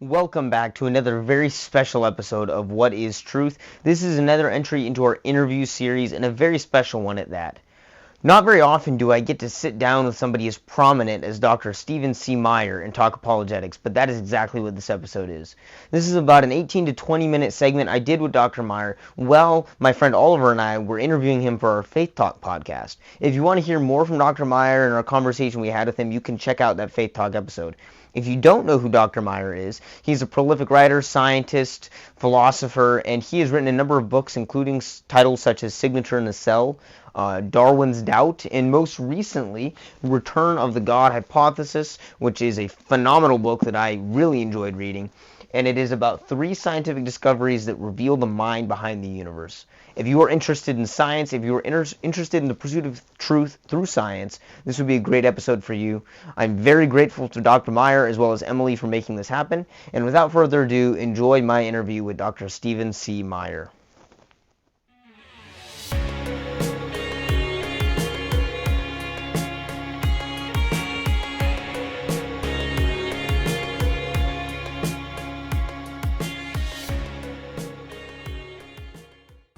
Welcome back to another very special episode of What is Truth. This is another entry into our interview series, and a very special one at that. Not very often do I get to sit down with somebody as prominent as Dr. Stephen C. Meyer and talk apologetics, but that is exactly what this episode is. This is about an 18 to 20 minute segment I did with Dr. Meyer while my friend Oliver and I were interviewing him for our Faith Talk podcast. If you want to hear more from Dr. Meyer and our conversation we had with him, you can check out that Faith Talk episode. If you don't know who Dr. Meyer is, he's a prolific writer, scientist, philosopher, and he has written a number of books, including titles such as Signature in the Cell, Darwin's Doubt, and most recently, Return of the God Hypothesis, which is a phenomenal book that I really enjoyed reading. And it is about 3 scientific discoveries that reveal the mind behind the universe. If you are interested in science, if you are interested in the pursuit of truth through science, this would be a great episode for you. I'm very grateful to Dr. Meyer as well as Emily for making this happen. And without further ado, enjoy my interview with Dr. Stephen C. Meyer.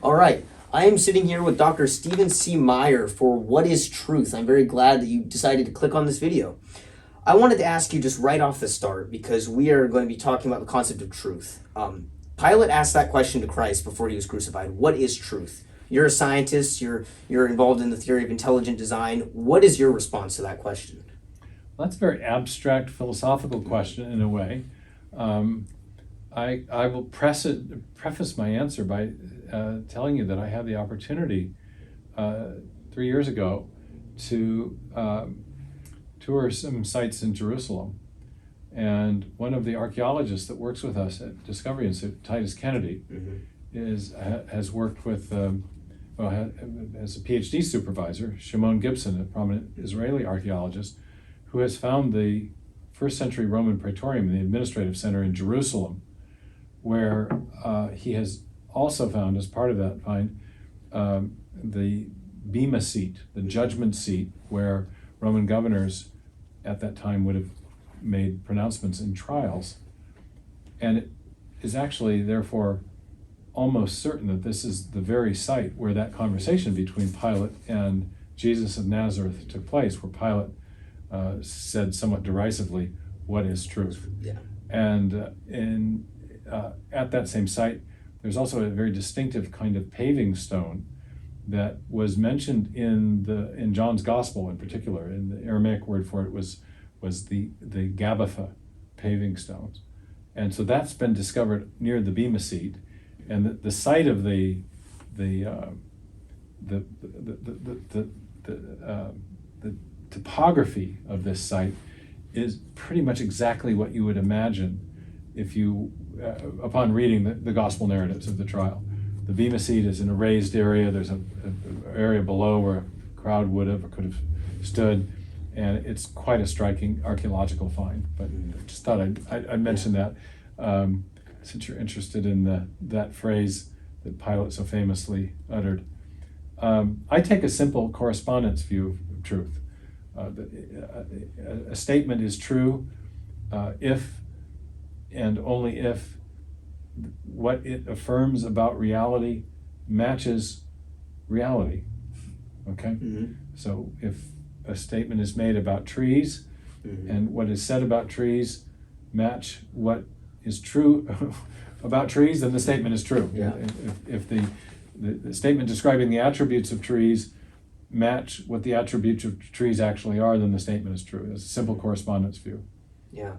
All right, I am sitting here with Dr. Stephen C. Meyer for What is Truth. I'm very glad that you decided to click on this video. I wanted to ask you just right off the start, because we are going to be talking about the concept of truth. Pilate asked that question to Christ before he was crucified. What is truth? You're a scientist, you're involved in the theory of intelligent design. What is your response to that question? Well, that's a very abstract philosophical question in a way. I will preface my answer by telling you that I had the opportunity 3 years ago to tour some sites in Jerusalem. And one of the archaeologists that works with us at Discovery Institute, Titus Kennedy, has worked with, as a PhD supervisor, Shimon Gibson, a prominent Israeli archaeologist, who has found the first century Roman Praetorium in the administrative center in Jerusalem, where he has also found, as part of that find, the bema seat, the judgment seat, where Roman governors at that time would have made pronouncements in trials. And it is actually, therefore, almost certain that this is the very site where that conversation between Pilate and Jesus of Nazareth took place, where Pilate said somewhat derisively, "What is truth?" Yeah. And at that same site, there's also a very distinctive kind of paving stone that was mentioned in John's Gospel in particular. And the Aramaic word for it was the Gabbatha paving stones. And so that's been discovered near the bema seat, and the site of the topography of this site is pretty much exactly what you would imagine if you, upon reading the gospel narratives of the trial. The bema seat is in a raised area. There's an area below where a crowd would have or could have stood, and it's quite a striking archaeological find. But I just thought I'd mention that since you're interested in that phrase that Pilate so famously uttered. I take a simple correspondence view of truth. A statement is true if and only if what it affirms about reality matches reality. Okay? Mm-hmm. So if a statement is made about trees, and what is said about trees match what is true about trees, then the statement is true. Yeah. If the statement describing the attributes of trees match what the attributes of trees actually are, then the statement is true. It's a simple correspondence view. Yeah.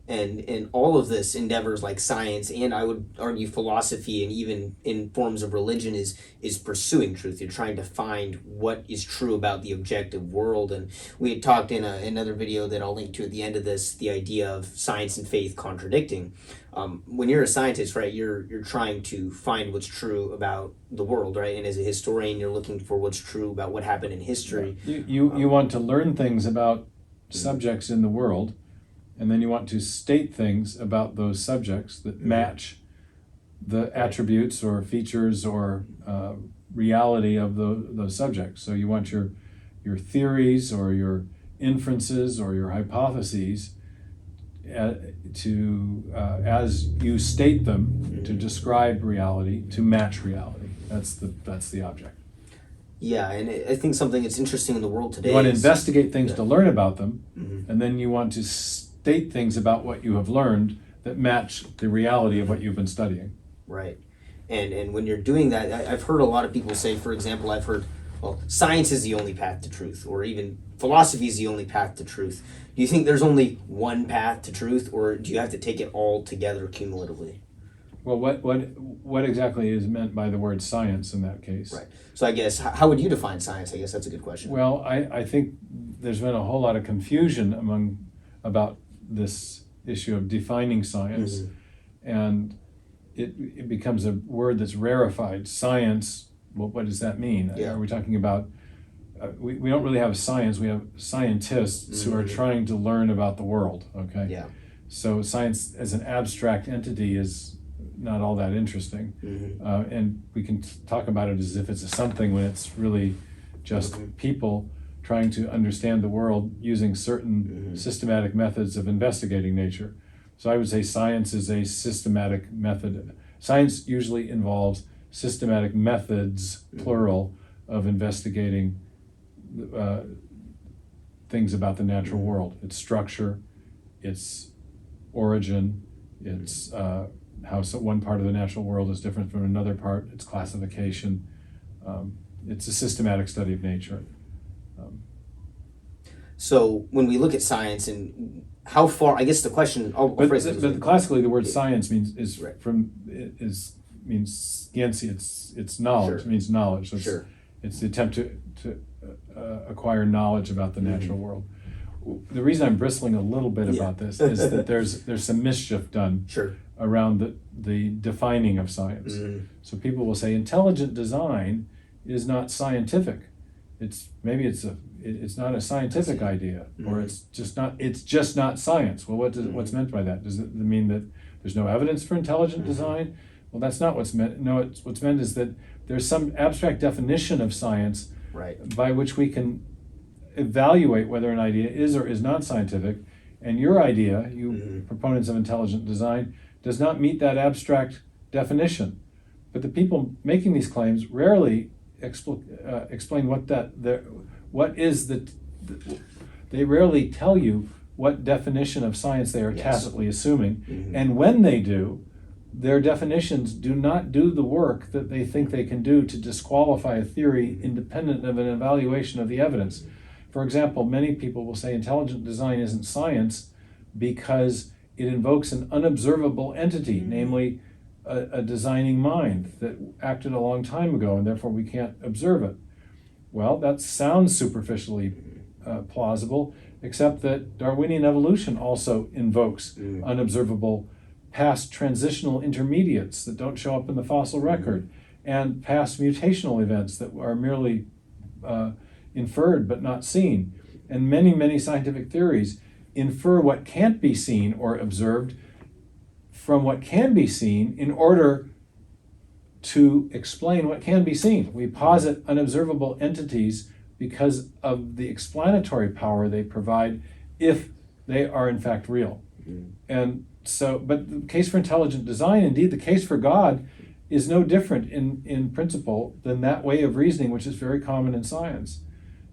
And all of this endeavors like science, and I would argue philosophy, and even in forms of religion, is pursuing truth. You're trying to find what is true about the objective world. And we had talked in another video that I'll link to at the end of this, the idea of science and faith contradicting. When you're a scientist, right, you're trying to find what's true about the world, right? And as a historian, you're looking for what's true about what happened in history. You want to learn things about subjects in the world, and then you want to state things about those subjects that match the attributes or features or reality of those subjects. So you want your theories or your inferences or your hypotheses as you state them, to describe reality, to match reality. That's the object. Yeah, and I think something that's interesting in the world today You want to is, investigate things to learn about them, Mhm. and then you want to state things about what you have learned that match the reality of what you've been studying. Right. And when you're doing that, I've heard a lot of people say, for example, I've heard, well, science is the only path to truth, or even philosophy is the only path to truth. Do you think there's only one path to truth, or do you have to take it all together cumulatively? Well, what exactly is meant by the word science in that case? Right. So I guess, how would you define science? I guess that's a good question. Well, I think there's been a whole lot of confusion about this issue of defining science, and it becomes a word that's rarefied. Science, well, what does that mean? Yeah. Are we talking about, we don't really have science, we have scientists who are trying to learn about the world, okay? Yeah. So science as an abstract entity is not all that interesting. And we can talk about it as if it's a something when it's really just people trying to understand the world using certain systematic methods of investigating nature. So I would say science is a systematic method. Science usually involves systematic methods, plural, of investigating things about the natural world. Its structure, its origin, its how one part of the natural world is different from another part, its classification. It's a systematic study of nature. So when we look at science and how far, I guess the question, But classically, the word science means means scientia. It's knowledge. Sure. It means knowledge. So Sure. it's the attempt to acquire knowledge about the natural world. The reason I'm bristling a little bit about this is that there's some mischief done Sure. around the defining of science. So people will say intelligent design is not scientific. It's not a scientific idea, or it's just not science. Well, what's meant by that? Does it mean that there's no evidence for intelligent design? Well, that's not what's meant. No, what's meant is that there's some abstract definition of science by which we can evaluate whether an idea is or is not scientific, and your idea, you proponents of intelligent design, does not meet that abstract definition. But the people making these claims rarely explain they rarely tell you what definition of science they are tacitly assuming, and when they do, their definitions do not do the work that they think they can do to disqualify a theory independent of an evaluation of the evidence. For example, many people will say intelligent design isn't science because it invokes an unobservable entity, namely a designing mind that acted a long time ago, and therefore we can't observe it. Well, that sounds superficially plausible, except that Darwinian evolution also invokes unobservable past transitional intermediates that don't show up in the fossil record, and past mutational events that are merely inferred but not seen. And many, many scientific theories infer what can't be seen or observed from what can be seen in order to explain what can be seen. We posit unobservable entities because of the explanatory power they provide if they are in fact real. And so, but the case for intelligent design, indeed the case for God, is no different in principle than that way of reasoning which is very common in science.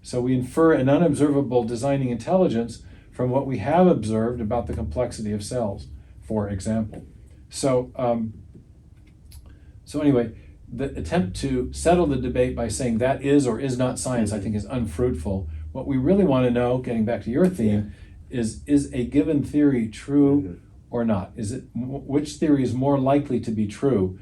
So we infer an unobservable designing intelligence from what we have observed about the complexity of cells, for example. So anyway, the attempt to settle the debate by saying that is or is not science, I think, is unfruitful. What we really want to know, getting back to your theme, is a given theory true or not? Which theory is more likely to be true,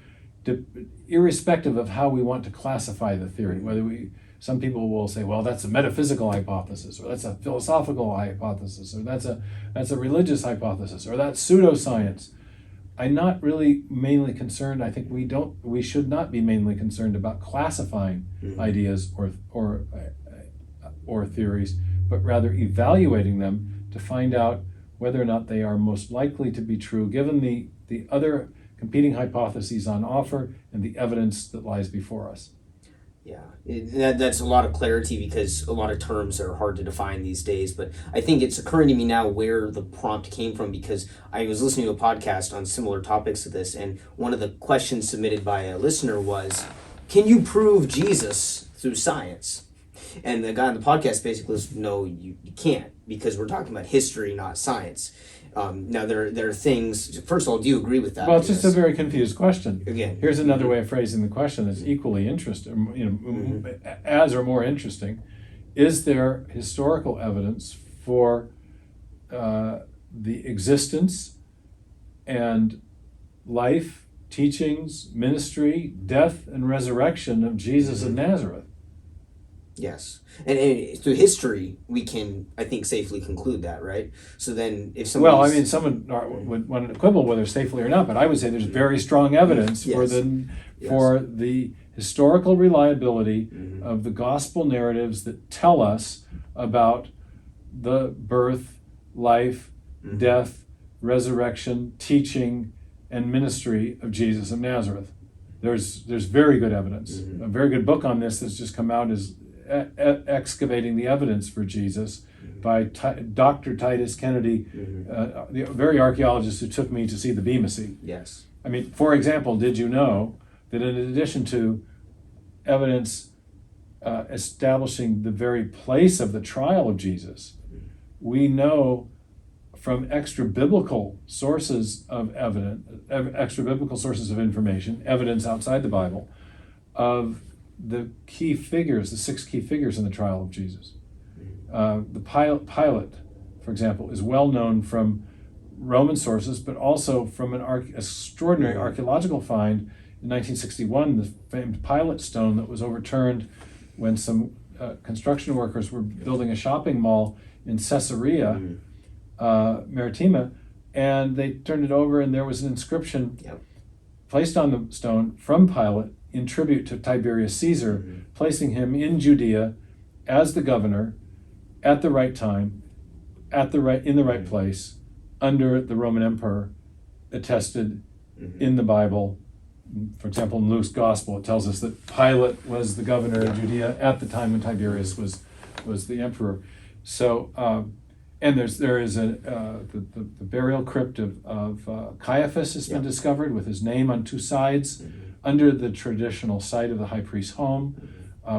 irrespective of how we want to classify the theory? Some people will say, well, that's a metaphysical hypothesis, or that's a philosophical hypothesis, or that's a religious hypothesis, or that's pseudoscience. I'm not really mainly concerned. I think we should not be mainly concerned about classifying ideas or theories, but rather evaluating them to find out whether or not they are most likely to be true, given the other competing hypotheses on offer and the evidence that lies before us. Yeah, that's a lot of clarity because a lot of terms are hard to define these days. But I think it's occurring to me now where the prompt came from because I was listening to a podcast on similar topics to this, and one of the questions submitted by a listener was, "Can you prove Jesus through science?" And the guy on the podcast basically was, "No, you can't, because we're talking about history, not science." Now there are things. First of all, do you agree with that? Well, it's just a very confused question. Again, here's another way of phrasing the question that's equally interesting, as or more interesting. Is there historical evidence for the existence and life, teachings, ministry, death, and resurrection of Jesus of Nazareth? Yes, and through history, we can, I think, safely conclude that, right? So then, if someone, well, I mean, someone would want to quibble whether safely or not, but I would say there's very strong evidence for the historical reliability of the gospel narratives that tell us about the birth, life, death, resurrection, teaching, and ministry of Jesus of Nazareth. There's very good evidence. A very good book on this that's just come out is Excavating the Evidence for Jesus by Dr. Titus Kennedy, the very archaeologist who took me to see the Bema-C. Yes. I mean, for example, did you know that in addition to evidence establishing the very place of the trial of Jesus, we know from extra biblical sources of extra biblical sources of information, evidence outside the Bible, of the key figures, the 6 key figures in the trial of Jesus. The Pilate, for example, is well known from Roman sources, but also from an extraordinary archaeological find in 1961, the famed Pilate stone that was overturned when some construction workers were building a shopping mall in Caesarea Maritima, and they turned it over, and there was an inscription placed on the stone from Pilate in tribute to Tiberius Caesar, placing him in Judea as the governor at the right time, in the right place, under the Roman emperor, attested in the Bible. For example, in Luke's gospel, it tells us that Pilate was the governor of Judea at the time when Tiberius was the emperor. So, and there is the burial crypt of Caiaphas has been discovered with his name on 2 sides under the traditional site of the high priest's home.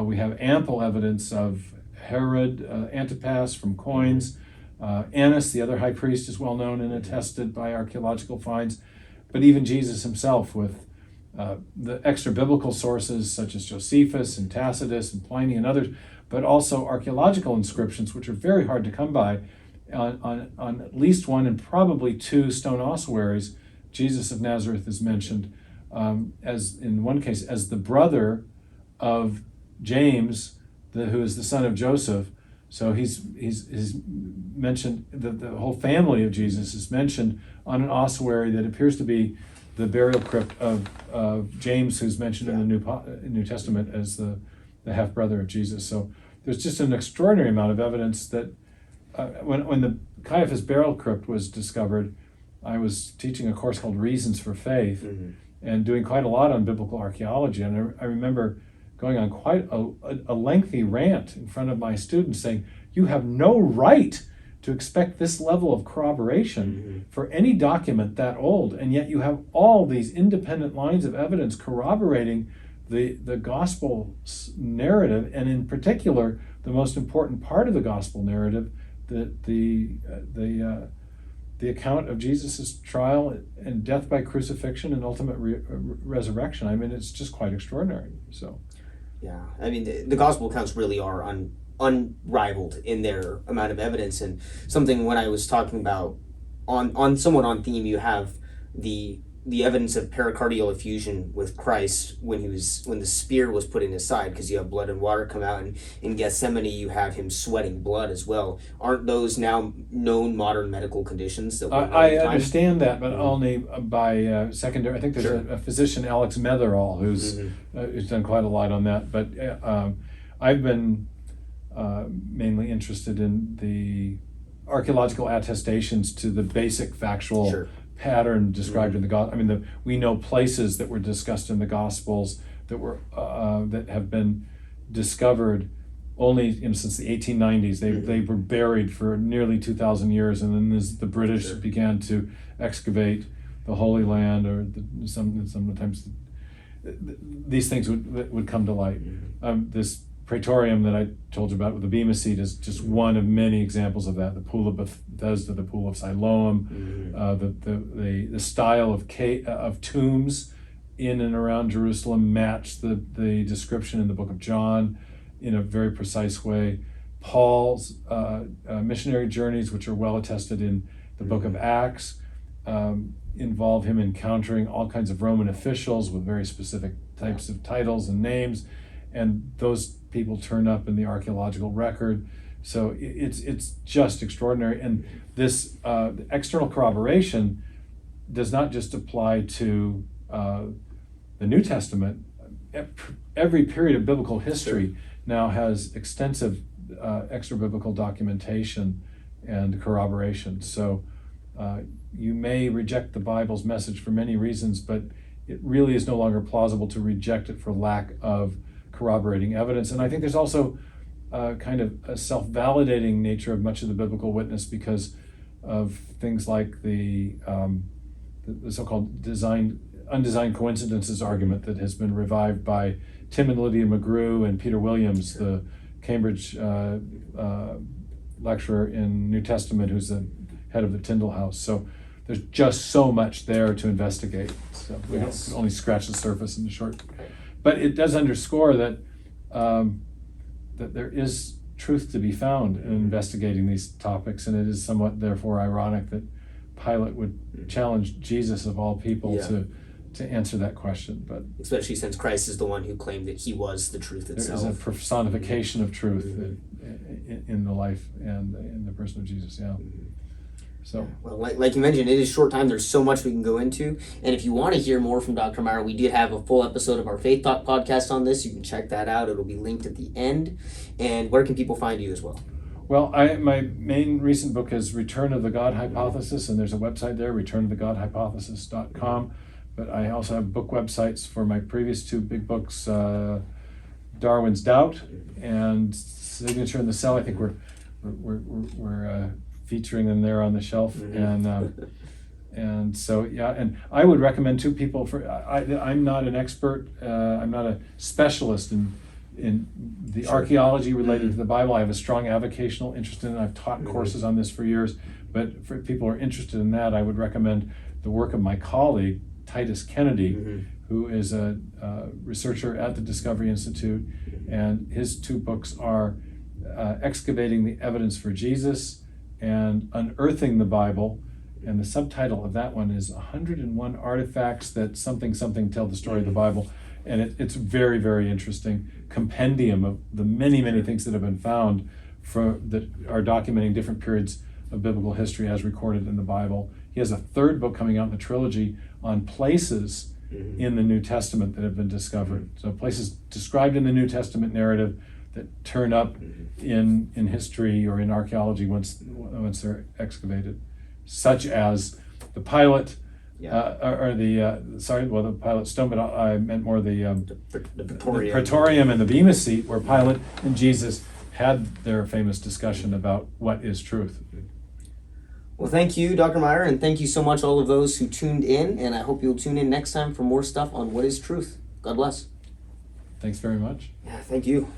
We have ample evidence of Herod Antipas from coins. Annas, the other high priest, is well known and attested by archaeological finds. But even Jesus himself, with the extra biblical sources such as Josephus and Tacitus and Pliny and others, but also archaeological inscriptions, which are very hard to come by, on at least 1 and probably 2 stone ossuaries, Jesus of Nazareth is mentioned as, in one case, as the brother of James, who is the son of Joseph. So he's mentioned, the whole family of Jesus is mentioned on an ossuary that appears to be the burial crypt of James, who's mentioned in the New Testament as the half-brother of Jesus. So there's just an extraordinary amount of evidence that when the Caiaphas burial crypt was discovered, I was teaching a course called Reasons for Faith and doing quite a lot on biblical archaeology. And I remember going on quite a lengthy rant in front of my students saying, you have no right to expect this level of corroboration for any document that old, and yet you have all these independent lines of evidence corroborating the gospel narrative, and in particular, the most important part of the gospel narrative, the account of Jesus' trial and death by crucifixion and ultimate resurrection. I mean, it's just quite extraordinary. So, yeah, I mean, the gospel accounts really are unrivaled in their amount of evidence. And something when I was talking about on somewhat on theme, you have the evidence of pericardial effusion with Christ when the spear was put in his side, because you have blood and water come out, and in Gethsemane you have him sweating blood as well. Aren't those now known modern medical conditions? That I understand that, but only by secondary. I think there's a physician, Alex Metherall, who's done quite a lot on that. But I've been mainly interested in the archaeological attestations to the basic factual pattern described in the gospel. I mean, we know places that were discussed in the Gospels that were that have been discovered only since the 1890s. They were buried for nearly 2,000 years, and then as the British began to excavate the Holy Land, or sometimes these things would come to light. This Praetorium that I told you about with the Bema Seat is just one of many examples of that. The Pool of Bethesda, the Pool of Siloam, the style of tombs in and around Jerusalem match the description in the book of John in a very precise way. Paul's missionary journeys, which are well attested in the book of Acts, involve him encountering all kinds of Roman officials with very specific types of titles and names, and those people turn up in the archaeological record. So it's just extraordinary. And this external corroboration does not just apply to the New Testament. Every period of biblical history now has extensive extra-biblical documentation and corroboration. So you may reject the Bible's message for many reasons, but it really is no longer plausible to reject it for lack of corroborating evidence. And I think there's also kind of a self-validating nature of much of the biblical witness because of things like the so-called undesigned coincidences argument that has been revived by Tim and Lydia McGrew and Peter Williams, the Cambridge lecturer in New Testament, who's the head of the Tyndale House. So there's just so much there to investigate. So we can only scratch the surface in the short. But it does underscore that that there is truth to be found in investigating these topics, and it is somewhat therefore ironic that Pilate would challenge Jesus of all people to answer that question. But especially since Christ is the one who claimed that he was the truth itself. There is a personification of truth in the life and in the person of Jesus. So, well, like you mentioned, it is short time. There's so much we can go into. And if you want to hear more from Dr. Meyer, we did have a full episode of our Faith Talk podcast on this. You can check that out. It'll be linked at the end. And where can people find you as well? Well, my main recent book is Return of the God Hypothesis, and there's a website there, returnofthegodhypothesis.com. But I also have book websites for my previous two big books, Darwin's Doubt and Signature in the Cell. I think we're featuring them there on the shelf, and so and I would recommend to people I'm not an expert, I'm not a specialist in the archaeology related to the Bible. I have a strong avocational interest in it. I've taught courses on this for years, but for people who are interested in that, I would recommend the work of my colleague Titus Kennedy, who is a researcher at the Discovery Institute, and his two books are Excavating the Evidence for Jesus and Unearthing the Bible, and the subtitle of that one is 101 Artifacts That Something Tell the Story of the Bible, and it's very, very interesting compendium of the many things that have been found that are documenting different periods of biblical history as recorded in the Bible. He has a third book coming out in the trilogy on places in the New Testament that have been discovered. So places described in the New Testament narrative that turn up in history or in archaeology once they're excavated, such as the Pilate, the Pilate stone, but I meant more the Praetorium and the Bema Seat, where Pilate and Jesus had their famous discussion about what is truth. Well, thank you, Dr. Meyer, and thank you so much, all of those who tuned in, and I hope you'll tune in next time for more stuff on what is truth. God bless. Thanks very much. Yeah, thank you.